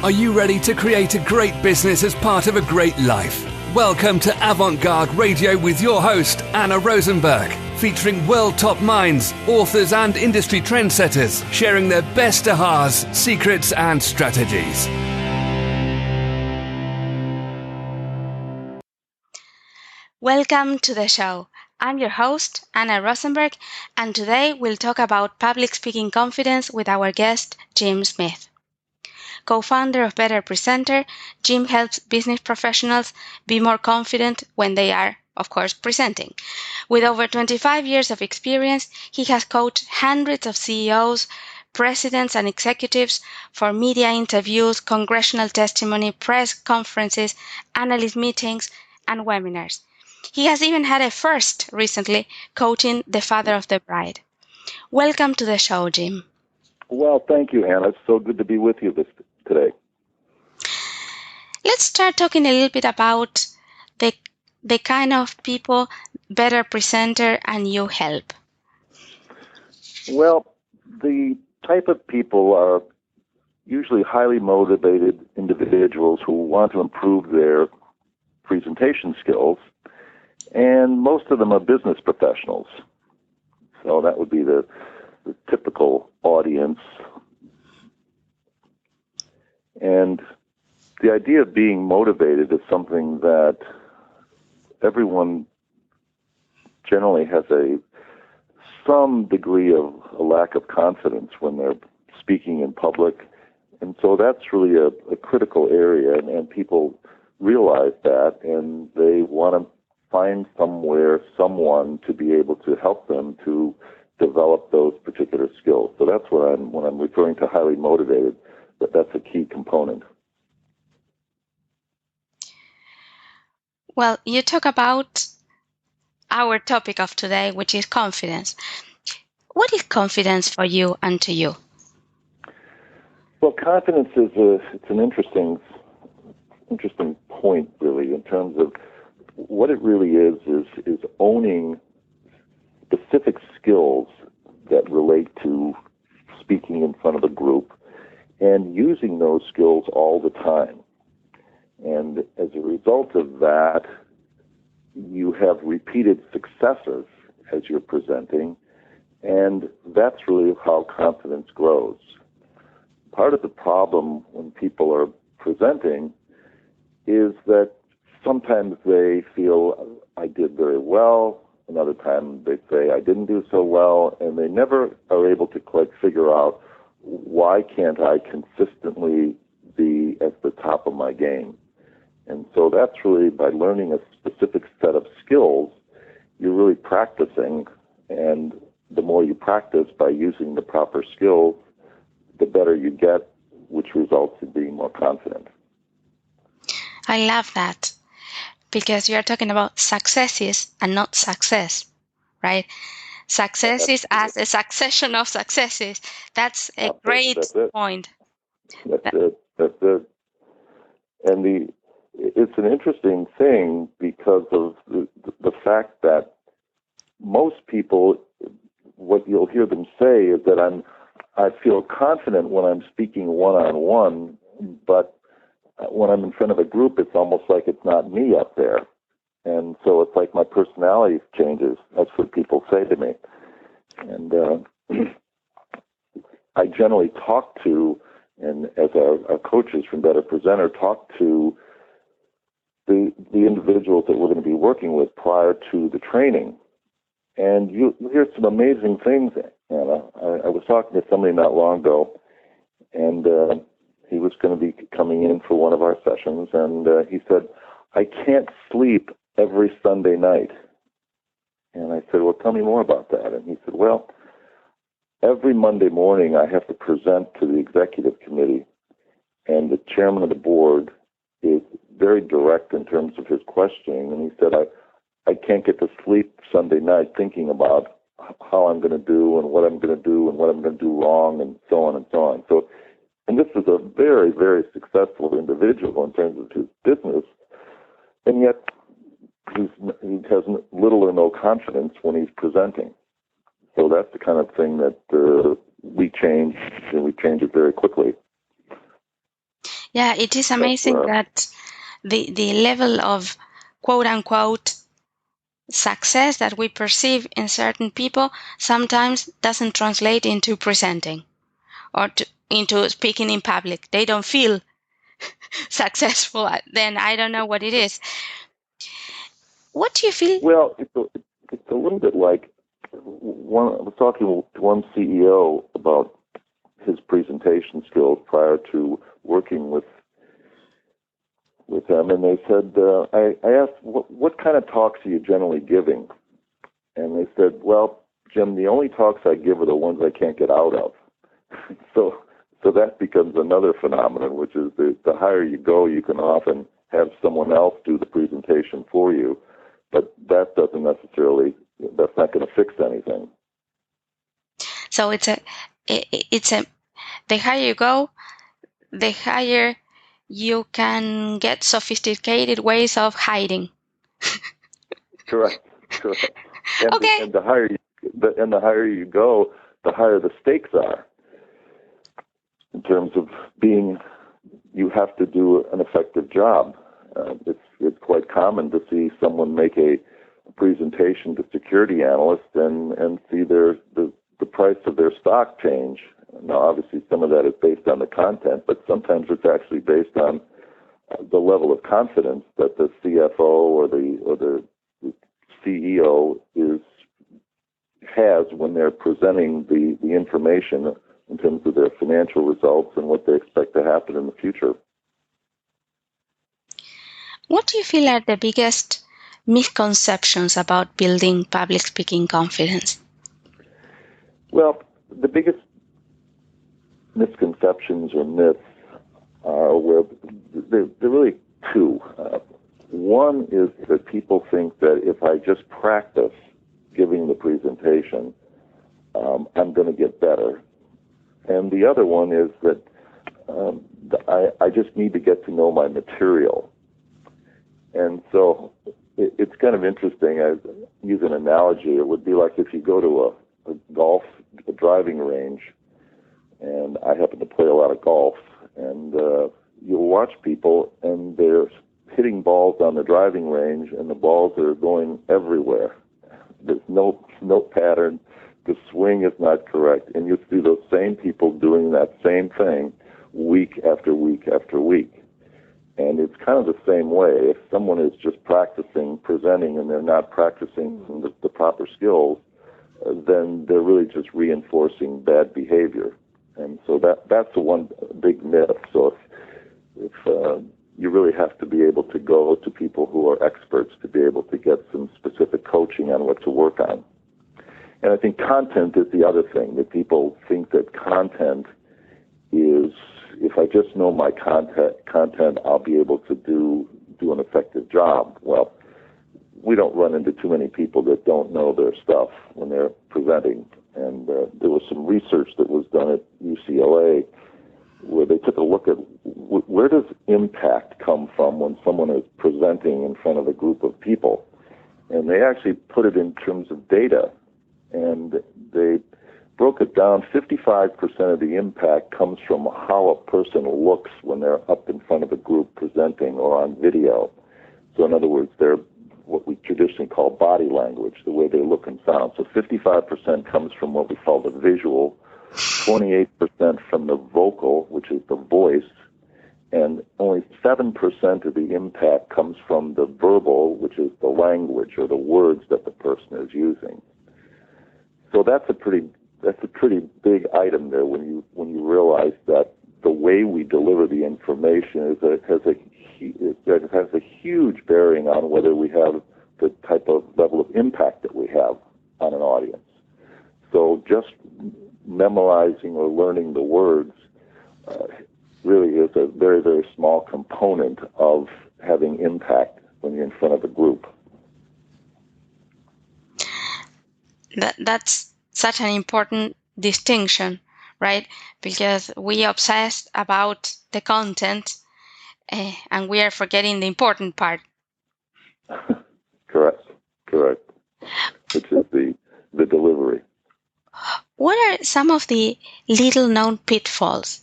Are you ready to create a great business as part of a great life? Welcome to Avant-Garde Radio with your host, Anna Rosenberg, featuring world top minds, authors and industry trendsetters, sharing their best ahas, secrets and strategies. Welcome to the show. I'm your host, Anna Rosenberg, and today we'll talk about public speaking confidence with our guest, Jim Smith. Co-founder of Better Presenter, Jim helps business professionals be more confident when they are, of course, presenting. With over 25 years of experience, he has coached hundreds of CEOs, presidents, and executives for media interviews, congressional testimony, press conferences, analyst meetings, and webinars. He has even had a first recently, coaching the father of the bride. Welcome to the show, Jim. Well, thank you, Anna. It's so good to be with you today. Let's start talking a little bit about the kind of people Better Presenter and you help. Well, the type of people are usually highly motivated individuals who want to improve their presentation skills, and most of them are business professionals. So that would be the typical audience. And the idea of being motivated is something that everyone generally has some degree of a lack of confidence when they're speaking in public. And so that's really a critical area, and people realize that, and they want to find someone to be able to help them to develop those particular skills. So that's when I'm referring to highly motivated, that's a key component. Well, you talk about our topic of today, which is confidence. What is confidence for you and to you? Well, confidence it's an interesting point, really, in terms of what it really is owning specific skills that relate to speaking in front of a group and using those skills all the time. And as a result of that, you have repeated successes as you're presenting, and that's really how confidence grows. Part of the problem when people are presenting is that sometimes they feel, I did very well. Another time they say, I didn't do so well. And they never are able to quite figure out, why can't I consistently be at the top of my game? And so that's really by learning a specific set of skills, you're really practicing. And the more you practice by using the proper skills, the better you get, which results in being more confident. I love that, because you're talking about successes and not success, right? Success is as a succession of successes. That's a great point. That's it. And it's an interesting thing because of the fact that most people, what you'll hear them say is that I feel confident when I'm speaking one-on-one, but when I'm in front of a group, it's almost like it's not me up there. And so it's like my personality changes. That's what people say to me. And I generally talk to, and as our coaches from Better Presenter, talk to the individuals that we're going to be working with prior to the training. And you hear some amazing things, Anna. I was talking to somebody not long ago, and he was going to be coming in for one of our sessions, and he said, I can't sleep every Sunday night. And I said, well, tell me more about that. And he said, well, every Monday morning I have to present to the executive committee, and the chairman of the board is very direct in terms of his questioning. And he said, I can't get to sleep Sunday night thinking about how I'm going to do and what I'm going to do and what I'm going to do wrong and so on and so on. So, and this is a very, very successful individual in terms of his business, and yet he has little or no confidence when he's presenting. So that's the kind of thing that we change, and we change it very quickly. Yeah, it is amazing that the level of quote-unquote success that we perceive in certain people sometimes doesn't translate into presenting or into speaking in public. They don't feel successful. Then I don't know what it is. What do you feel? Well, it's a little bit like I was talking to one CEO about his presentation skills prior to working with them, and they said, I asked, what kind of talks are you generally giving? And they said, well, Jim, the only talks I give are the ones I can't get out of. So that becomes another phenomenon, which is the higher you go, you can often have someone else do the presentation for you, but that doesn't necessarily, that's not going to fix anything. So the higher you go, the higher you can get sophisticated ways of hiding. Correct. And, okay. And the higher you go, the higher the stakes are. In terms of you have to do an effective job. It's quite common to see someone make a presentation to security analysts and see the price of their stock change. Now, obviously, some of that is based on the content, but sometimes it's actually based on the level of confidence that the CFO or the CEO has when they're presenting the information in terms of their financial results and what they expect to happen in the future. What do you feel are the biggest misconceptions about building public speaking confidence? Well, the biggest misconceptions or myths are they're really two. One is that people think that if I just practice giving the presentation, I'm going to get better. And the other one is that I just need to get to know my material. And so it's kind of interesting. I use an analogy. It would be like if you go to a driving range, and I happen to play a lot of golf, and you'll watch people, and they're hitting balls on the driving range, and the balls are going everywhere. There's no pattern. The swing is not correct. And you see those same people doing that same thing week after week after week. And it's kind of the same way. If someone is just practicing presenting and they're not practicing the proper skills, then they're really just reinforcing bad behavior. And so that's the one big myth. So if you really have to be able to go to people who are experts to be able to get some specific coaching on what to work on. And I think content is the other thing, that people think that content is, if I just know my content, I'll be able to do an effective job. Well, we don't run into too many people that don't know their stuff when they're presenting. And there was some research that was done at UCLA where they took a look at where does impact come from when someone is presenting in front of a group of people. And they actually put it in terms of data. And they broke it down. 55% of the impact comes from how a person looks when they're up in front of a group presenting or on video. So in other words, they're what we traditionally call body language, the way they look and sound. So 55% comes from what we call the visual, 28% from the vocal, which is the voice, and only 7% of the impact comes from the verbal, which is the language or the words that the person is using. So that's a pretty big item there when you realize that the way we deliver the information has a huge bearing on whether we have the type of level of impact that we have on an audience. So just memorizing or learning the words really is a very, very small component of having impact when you're in front of a group. That's such an important distinction, right? Because we obsessed about the content and we are forgetting the important part. Correct. Which is the delivery. What are some of the little-known pitfalls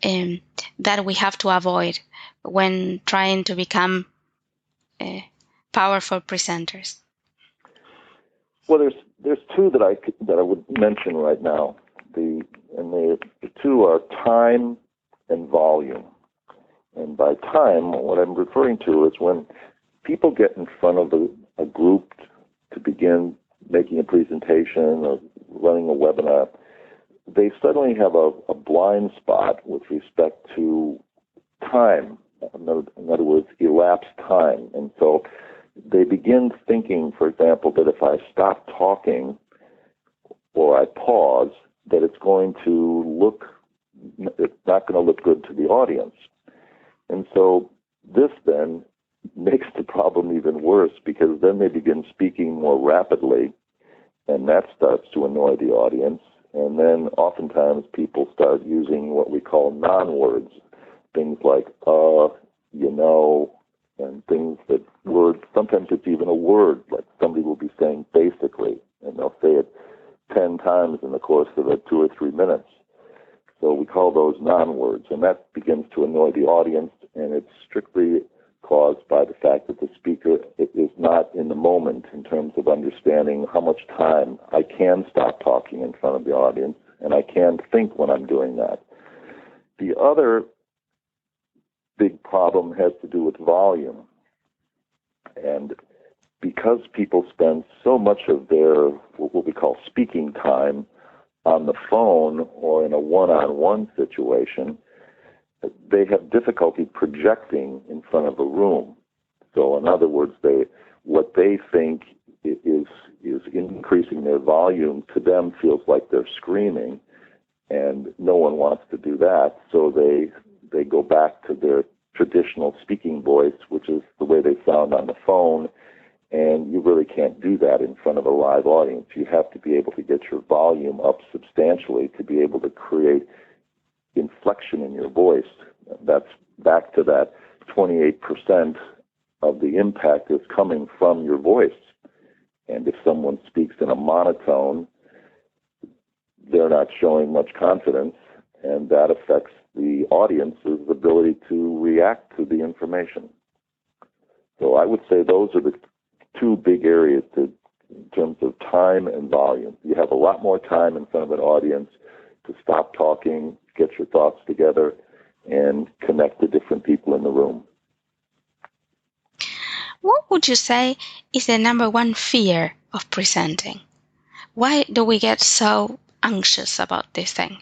that we have to avoid when trying to become powerful presenters? Well, there's two that I would mention right now. The two are time and volume. And by time, what I'm referring to is when people get in front of a group to begin making a presentation or running a webinar, they suddenly have a blind spot with respect to time. In other words, elapsed time. And so they begin thinking, for example, that if I stop talking or I pause, that it's not going to look good to the audience. And so this then makes the problem even worse, because then they begin speaking more rapidly, and that starts to annoy the audience. And then oftentimes people start using what we call non-words, things like, and things that words, sometimes it's even a word, like somebody will be saying basically, and they'll say it 10 times in the course of 2 or 3 minutes. So we call those non-words, and that begins to annoy the audience, and it's strictly caused by the fact that the speaker is not in the moment in terms of understanding how much time I can stop talking in front of the audience, and I can think when I'm doing that. The other big problem has to do with volume. And because people spend so much of their, what we call speaking time, on the phone or in a one-on-one situation, they have difficulty projecting in front of a room. So in other words, what they think is increasing their volume to them feels like they're screaming, and no one wants to do that. So they go back to their traditional speaking voice, which is the way they sound on the phone, and you really can't do that in front of a live audience. You have to be able to get your volume up substantially to be able to create inflection in your voice. That's back to that 28% of the impact is coming from your voice. And if someone speaks in a monotone, they're not showing much confidence, and that affects the audience's ability to react to the information. So I would say those are the two big areas in terms of time and volume. You have a lot more time in front of an audience to stop talking, get your thoughts together, and connect to different people in the room. What would you say is the number one fear of presenting? Why do we get so anxious about this thing?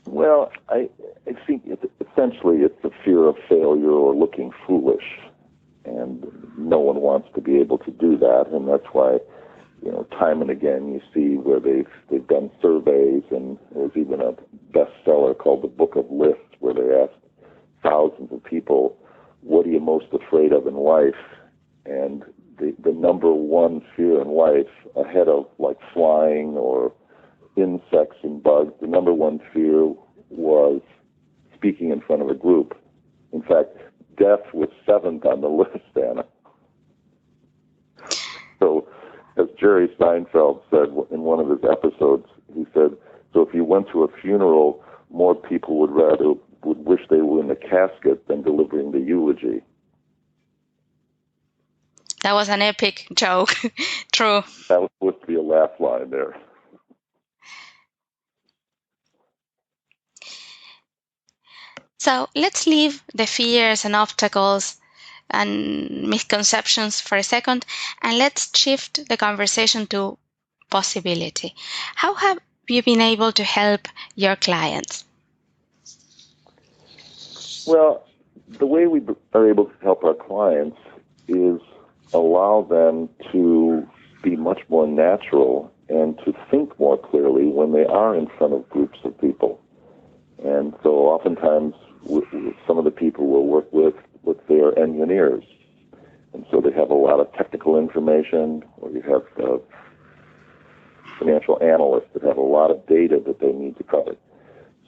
Well, I think essentially it's the fear of failure or looking foolish. And no one wants to be able to do that, and that's why, time and again you see where they've done surveys, and there's even a bestseller called The Book of Lists, where they asked thousands of people, what are you most afraid of in life? And the number one fear in life, ahead of like flying or insects and bugs, the number one fear was speaking in front of a group. In fact, death was 7th on the list, Anna. So, as Jerry Seinfeld said in one of his episodes, he said, so if you went to a funeral, more people would wish they were in the casket than delivering the eulogy. That was an epic joke. True. That was supposed to be a laugh line there. So let's leave the fears and obstacles and misconceptions for a second, and let's shift the conversation to possibility. How have you been able to help your clients? Well, the way we are able to help our clients is allow them to be much more natural and to think more clearly when they are in front of groups of people. And so oftentimes some of the people we'll work with their engineers. And so they have a lot of technical information, or you have financial analysts that have a lot of data that they need to cover.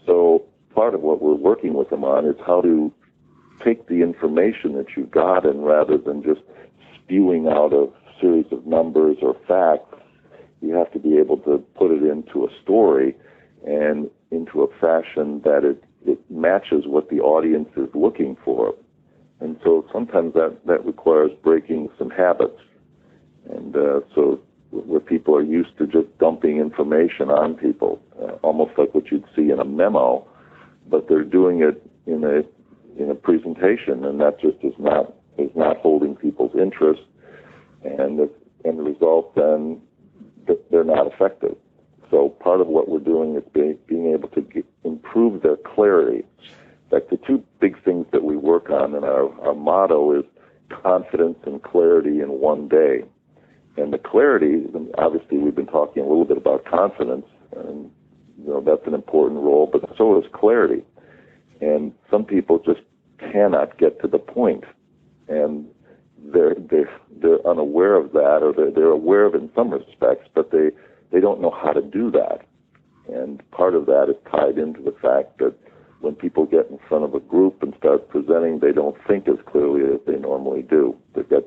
So part of what we're working with them on is how to take the information that you've got, and rather than just spewing out a series of numbers or facts, you have to be able to put it into a story and into a fashion that it it matches what the audience is looking for. And so sometimes that requires breaking some habits. And so where people are used to just dumping information on people, almost like what you'd see in a memo, but they're doing it in a presentation, and that just is not holding people's interest, and the result then they're not effective. So part of what we're doing is being able to improve their clarity. In fact, the two big things that we work on, and our motto is confidence and clarity in one day. And the clarity, obviously we've been talking a little bit about confidence, and that's an important role, but so is clarity. And some people just cannot get to the point, and they're unaware of that, or they're aware of it in some respects, but they don't know how to do that. And part of that is tied into the fact that when people get in front of a group and start presenting, they don't think as clearly as they normally do. They've got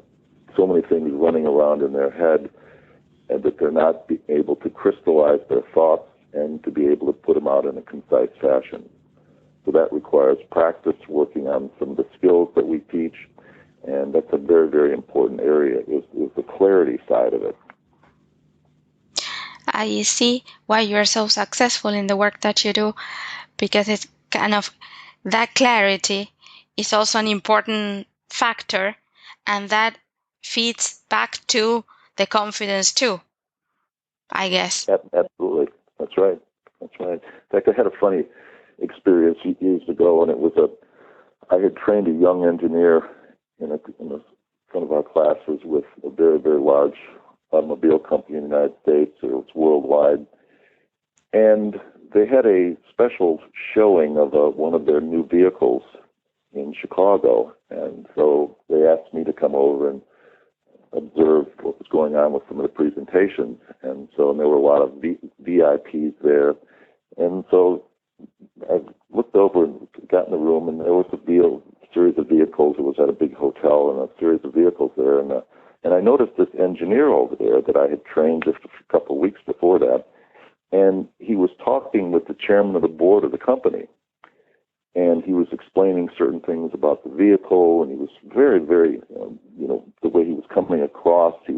so many things running around in their head, and that they're not able to crystallize their thoughts and to be able to put them out in a concise fashion. So that requires practice, working on some of the skills that we teach, and that's a very, very important area, is the clarity side of it. I see why you're so successful in the work that you do, because it's kind of that clarity is also an important factor, and that feeds back to the confidence too, I guess. Absolutely. That's right. In fact, I had a funny experience years ago, and it was I had trained a young engineer in one of our classes with a very, very large automobile company in the United States, or it's worldwide, and they had a special showing of one of their new vehicles in Chicago, and so they asked me to come over and observe what was going on with some of the presentations, and there were a lot of VIPs there, and so I looked over and got in the room, and there was a series of vehicles. It was at a big hotel, and a series of vehicles there, and I noticed this engineer over there that I had trained just a couple of weeks before that, and he was talking with the chairman of the board of the company, and he was explaining certain things about the vehicle, and he was very, very, the way he was coming across, he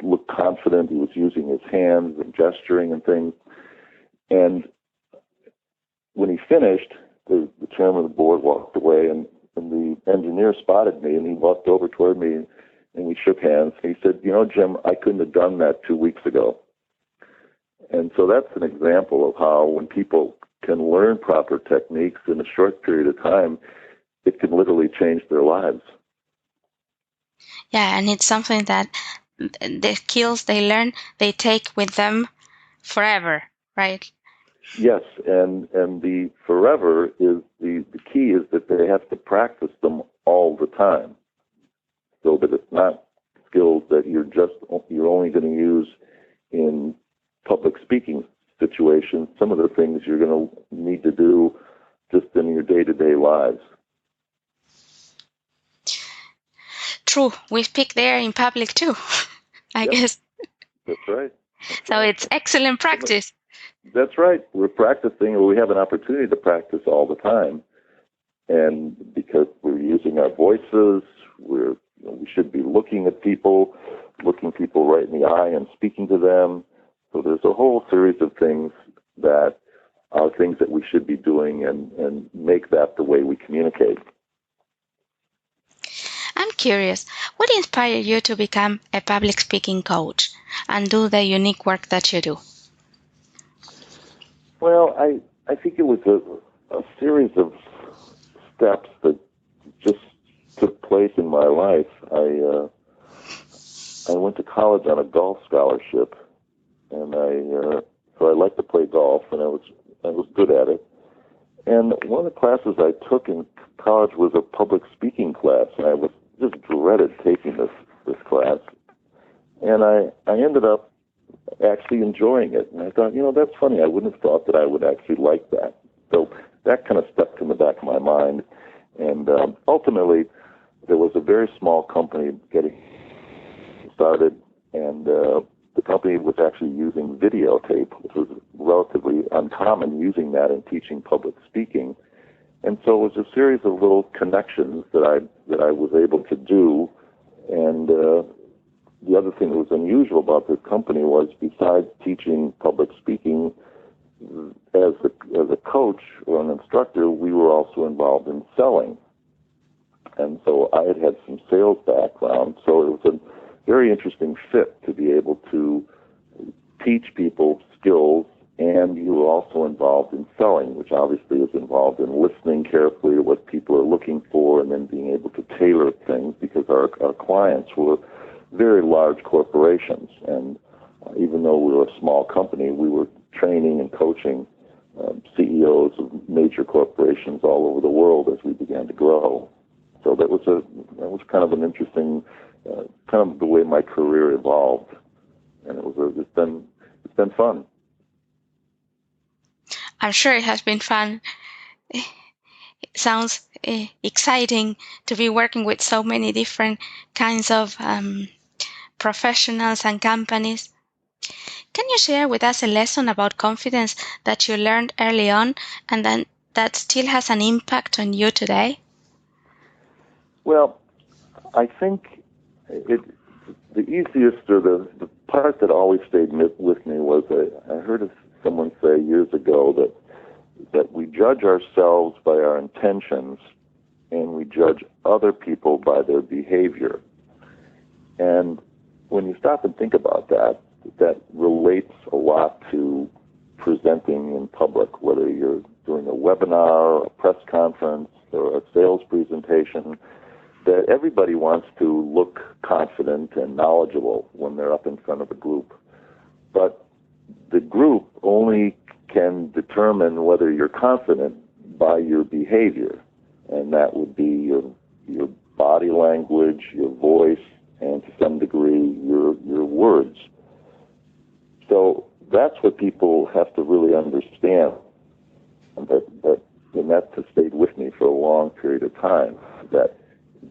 looked confident, he was using his hands and gesturing and things, and when he finished, the chairman of the board walked away, and the engineer spotted me, and he walked over toward me, and we shook hands. And he said, Jim, I couldn't have done that 2 weeks ago. And so that's an example of how when people can learn proper techniques in a short period of time, it can literally change their lives. Yeah, and it's something that the skills they learn, they take with them forever, right? Yes, and the forever is the key is that they have to practice them all the time, so that it's not skills that you're only going to use in public speaking situations. Some of the things you're going to need to do just in your day-to-day lives. True, we speak there in public too, I guess. That's right. So it's excellent practice. That's right. We're practicing, or we have an opportunity to practice all the time. And because we're using our voices, we should be looking people right in the eye and speaking to them. So there's a whole series of things that are things that we should be doing and make that the way we communicate. I'm curious, what inspired you to become a public speaking coach and do the unique work that you do? Well, I think it was a series of steps that just took place in my life. I went to college on a golf scholarship, and so I liked to play golf, and I was good at it. And one of the classes I took in college was a public speaking class, and I just dreaded taking this class. And I ended up actually enjoying it. And I thought, that's funny. I wouldn't have thought that I would actually like that. So that kind of stuck in the back of my mind. And ultimately, there was a very small company getting started, and the company was actually using videotape, which was relatively uncommon, using that in teaching public speaking. And so it was a series of little connections that I was able to do. And the other thing that was unusual about this company was, besides teaching public speaking, as a coach or an instructor, we were also involved in selling. And so I had some sales background, so it was a very interesting fit to be able to teach people skills, and you were also involved in selling, which obviously is involved in listening carefully to what people are looking for and then being able to tailor things, because our clients were very large corporations. And even though we were a small company, we were training and coaching CEOs of major corporations all over the world as we began to grow. So that was kind of an interesting, kind of the way my career evolved, and it's been fun. I'm sure it has been fun. It sounds exciting to be working with so many different kinds of professionals and companies. Can you share with us a lesson about confidence that you learned early on and then that still has an impact on you today? Well, I think the easiest, or the part that always stayed with me was I heard someone say years ago that we judge ourselves by our intentions and we judge other people by their behavior. And when you stop and think about that relates a lot to presenting in public, whether you're doing a webinar, a press conference, or a sales presentation, that everybody wants to look confident and knowledgeable when they're up in front of a group. But the group only can determine whether you're confident by your behavior, and that would be your body language, your voice, and to some degree your words. So that's what people have to really understand, and that has stayed with me for a long period of time,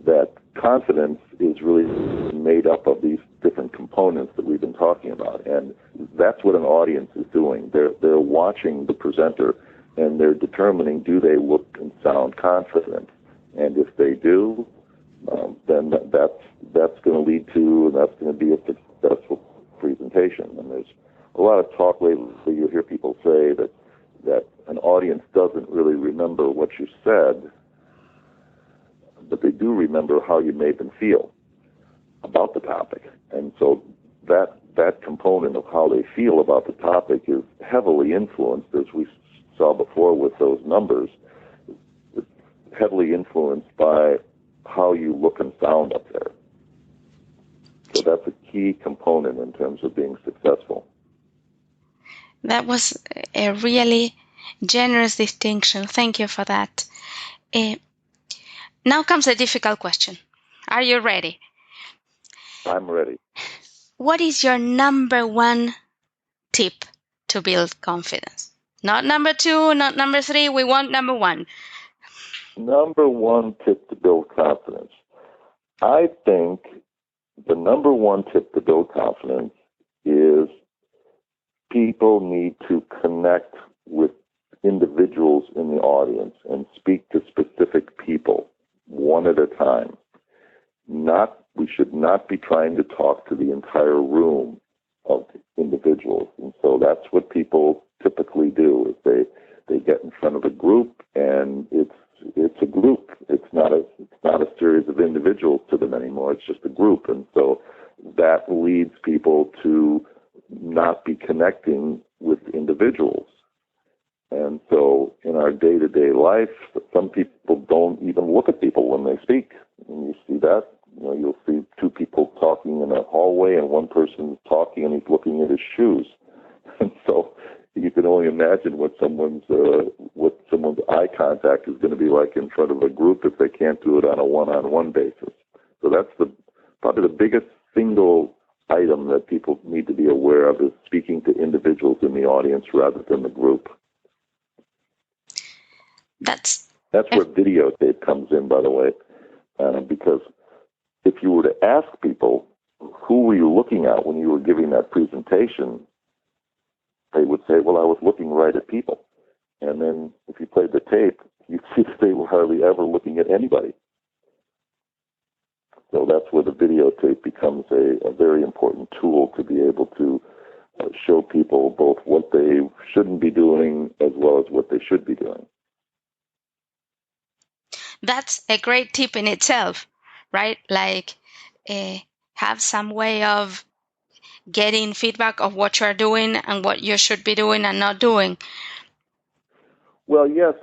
that confidence is really made up of these different components that we've been talking about, and that's what an audience is doing. They're watching the presenter, and they're determining, do they look and sound confident? And if they do, then that's going to lead to, and that's going to be a successful presentation. And there's a lot of talk lately, you'll hear people say that an audience doesn't really remember what you said, but they do remember how you made them feel about the topic. And so that component of how they feel about the topic is heavily influenced, as we saw before with those numbers, it's heavily influenced by how you look and sound up there. So that's a key component in terms of being successful. That was a really generous distinction. Thank you for that. Now comes a difficult question. Are you ready? I'm ready. What is your number one tip to build confidence? Not number 2, not number 3. We want number 1. Number one tip to build confidence. I think the number one tip to build confidence is people need to connect with individuals in the audience and speak to specific people one at a time. We should not be trying to talk to the entire room of individuals. And so that's what people typically do, is they get in front of a group, and it's a group. It's not a series of individuals to them anymore. It's just a group. And so that leads people to not be connecting with individuals. And so in our day-to-day life, some people don't even look at people when they speak. And you see that. You'll see two people talking in a hallway, and one person is talking and he's looking at his shoes. And so you can only imagine what someone's eye contact is going to be like in front of a group if they can't do it on a one-on-one basis. So that's probably the biggest single item that people need to be aware of, is speaking to individuals in the audience rather than the group. That's where videotape comes in, by the way, because if you were to ask people, who were you looking at when you were giving that presentation, they would say, well, I was looking right at people. And then if you played the tape, you'd see that they were hardly ever looking at anybody. So that's where the videotape becomes a very important tool to be able to show people both what they shouldn't be doing as well as what they should be doing. That's a great tip in itself, right? Like have some way of getting feedback of what you're doing and what you should be doing and not doing. Well, yes,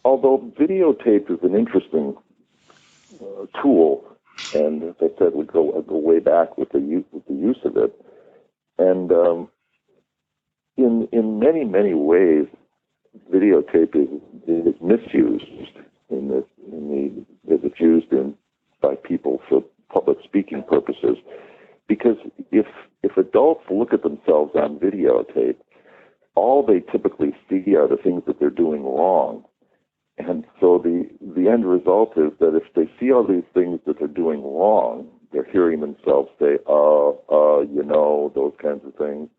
although videotape is an interesting tool, and as I said, we go way back with the use of it, and in many ways, videotape is misused as it's used by people for public speaking purposes, because if adults look at themselves on videotape, all they typically see are the things that they're doing wrong. And so the end result is that if they see all these things that they're doing wrong, they're hearing themselves say, those kinds of things,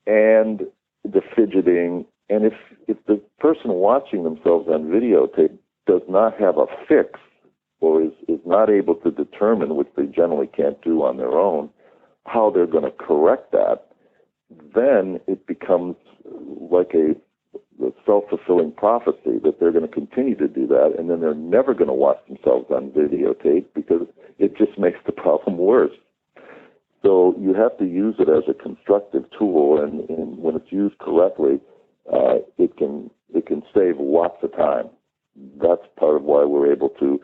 and the fidgeting. And if the person watching themselves on videotape does not have a fix or is not able to determine, which they generally can't do on their own, how they're going to correct that, then it becomes like a self-fulfilling prophecy that they're going to continue to do that, and then they're never going to watch themselves on videotape because it just makes the problem worse. So you have to use it as a constructive tool, and when it's used correctly, it can save lots of time. That's part of why we're able to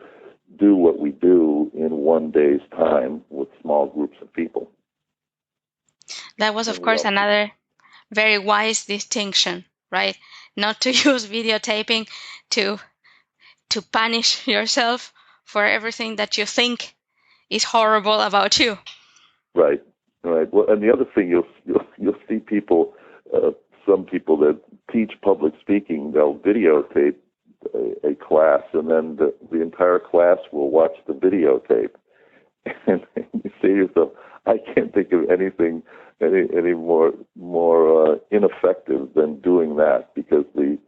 do what we do in one day's time with small groups of people. That was, of course, another very wise distinction, right? Not to use videotaping to punish yourself for everything that you think is horrible about you. Right. Well, and the other thing you'll see people, some people that teach public speaking, they'll videotape a class, and then the entire class will watch the videotape. And you say to yourself, I can't think of anything any more ineffective than doing that, because the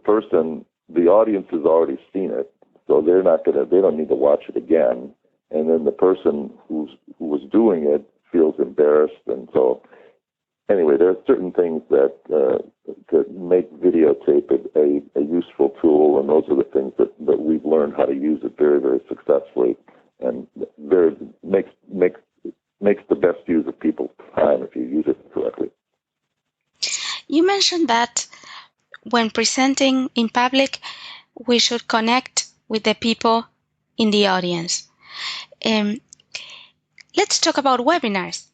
person, the audience has already seen it, so they don't need to watch it again. And then the person who was doing it feels embarrassed, and so anyway, there are certain things that make videotape a useful tool, and those are the things that we've learned how to use it very, very successfully, and makes the best use of people's time if you use it correctly. You mentioned that when presenting in public, we should connect with the people in the audience. Let's talk about webinars.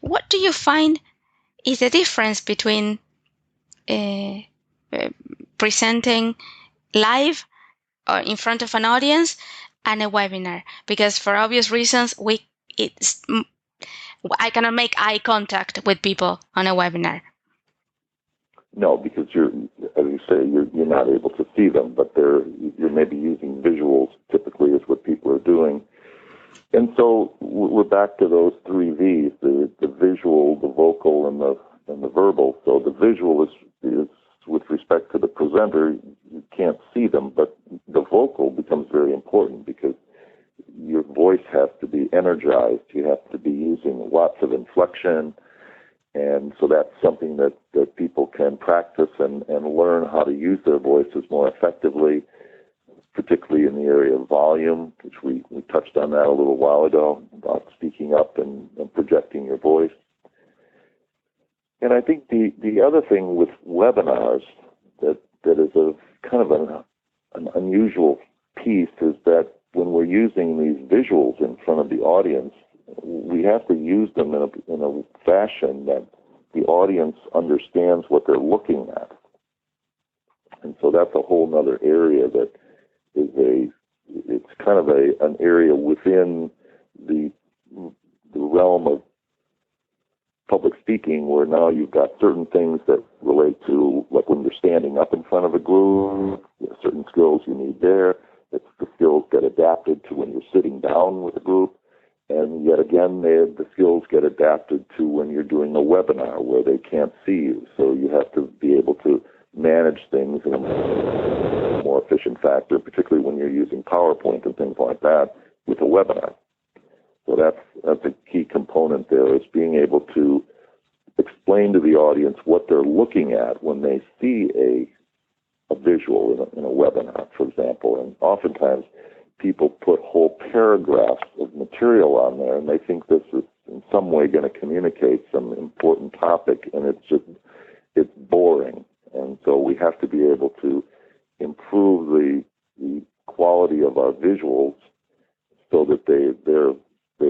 What do you find is the difference between presenting live or in front of an audience and a webinar? Because for obvious reasons, I cannot make eye contact with people on a webinar. No, because you're not able to see them, but you're maybe using visuals. Typically, is what people are doing. And so we're back to those 3 V's: the visual, the vocal, and the verbal. So the visual is with respect to the presenter, you can't see them, but the vocal becomes very important because your voice has to be energized. You have to be using lots of inflection, and so that's something that people can practice and learn how to use their voices more effectively, particularly in the area of volume, which we touched on that a little while ago, about speaking up and projecting your voice. And I think the other thing with webinars that is a kind of an unusual piece is that when we're using these visuals in front of the audience, we have to use them in a fashion that the audience understands what they're looking at. And so that's a whole other area that it's kind of an area within the realm of public speaking, where now you've got certain things that relate to, like when you're standing up in front of a group, certain skills you need there. The skills get adapted to when you're sitting down with a group. And yet again, the skills get adapted to when you're doing a webinar where they can't see you. So you have to be able to manage things in a more efficient factor, particularly when you're using PowerPoint and things like that with a webinar. So that's a key component there, is being able to explain to the audience what they're looking at when they see a visual in a webinar, for example. And oftentimes people put whole paragraphs of material on there, and they think this is in some way going to communicate some important topic, and it's boring. And so we have to be able to improve the quality of our visuals so that they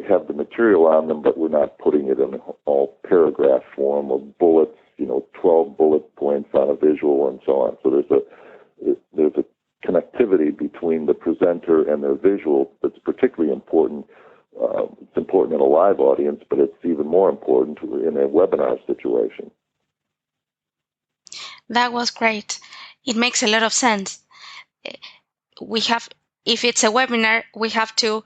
have the material on them, but we're not putting it in all paragraph form of bullets, 12 bullet points on a visual and so on. So there's a connectivity between the presenter and their visual that's particularly important. It's important in a live audience, but it's even more important in a webinar situation. That was great. It makes a lot of sense. If it's a webinar, we have to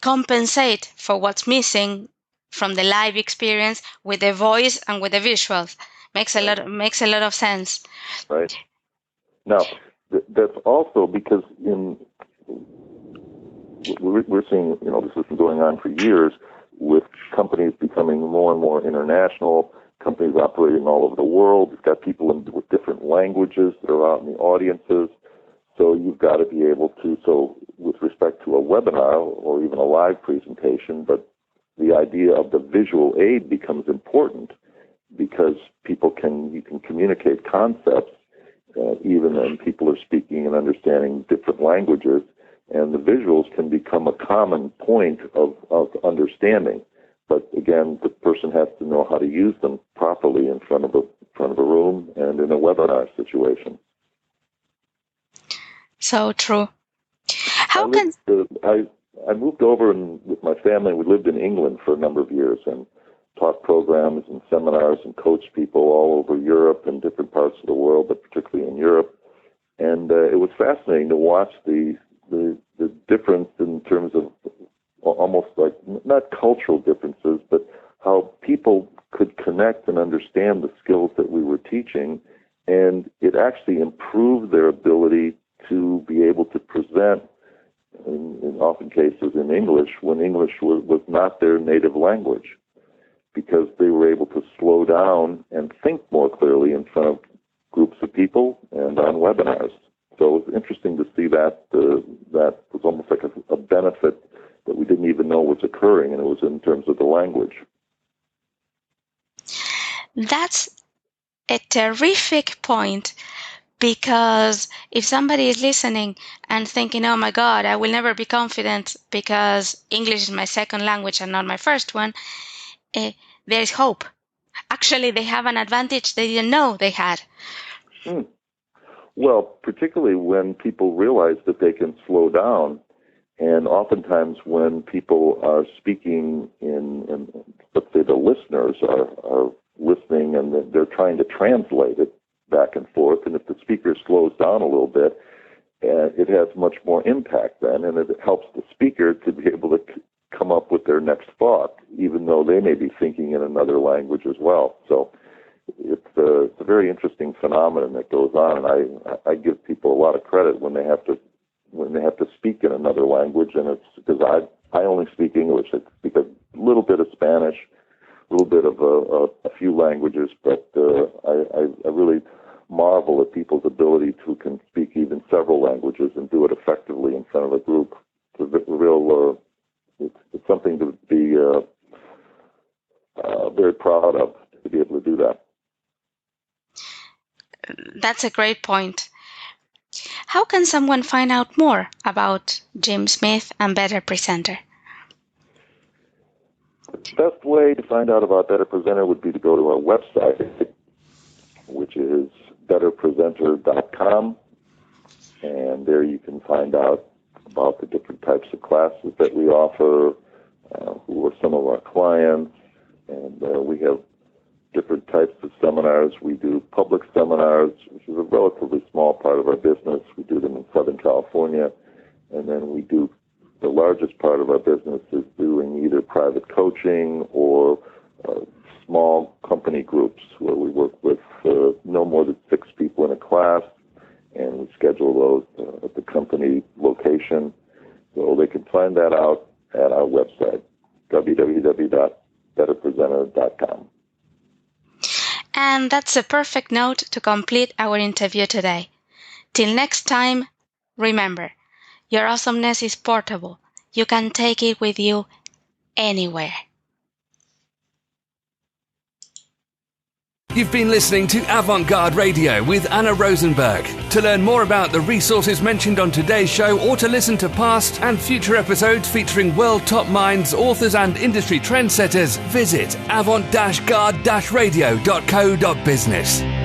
compensate for what's missing from the live experience with the voice and with the visuals. Makes a lot of sense. Right. Now, that's also because we're seeing, this has been going on for years with companies becoming more and more international, companies operating all over the world. You've got people with different languages that are out in the audiences. So you've got to be able to, with respect to a webinar or even a live presentation, but the idea of the visual aid becomes important because you can communicate concepts even when people are speaking and understanding different languages, and the visuals can become a common point of understanding. But again, the person has to know how to use them properly in front of a room and in a webinar situation. So true. I moved over with my family. We lived in England for a number of years and taught programs and seminars and coached people all over Europe and different parts of the world, but particularly in Europe. And it was fascinating to watch the difference in terms of almost like not cultural differences, but how people could connect and understand the skills that we were teaching, and it actually improved their ability to be able to present, in often cases in English, when English was not their native language, because they were able to slow down and think more clearly in front of groups of people and on webinars. So it was interesting to see that was almost like a benefit that we didn't even know was occurring, and it was in terms of the language. That's a terrific point, because if somebody is listening and thinking, oh my God, I will never be confident because English is my second language and not my first one, there is hope. Actually, they have an advantage they didn't know they had. Well, particularly when people realize that they can slow down, and oftentimes when people are speaking in let's say the listeners are listening and they're trying to translate it back and forth, and if the speaker slows down a little bit, it has much more impact then, and it helps the speaker to be able to come up with their next thought, even though they may be thinking in another language as well. So it's a very interesting phenomenon that goes on, and I give people a lot of credit when they have to speak in another language, and it's because I only speak English. I speak a little bit of Spanish, a little bit of a few languages, but I really marvel at people's ability to can speak even several languages and do it effectively in front of a group. It's a real, it's something to be very proud of, to be able to do that. That's a great point. How can someone find out more about Jim Smith and Better Presenter? The best way to find out about Better Presenter would be to go to our website, which is betterpresenter.com, and there you can find out about the different types of classes that we offer, who are some of our clients, and we have different types of seminars. We do public seminars, which is a relatively small part of our business. We do them in Southern California, and then we do the largest part of our business is doing either private coaching or small company groups where we work with no more than 6 people in a class, and we schedule those at the company location. So they can find that out at our website, www.betterpresenter.com. And that's a perfect note to complete our interview today. Till next time, remember, your awesomeness is portable. You can take it with you anywhere. You've been listening to Avant-Garde Radio with Anna Rosenberg. To learn more about the resources mentioned on today's show or to listen to past and future episodes featuring world top minds, authors and industry trendsetters, visit avant-garde-radio.co.business.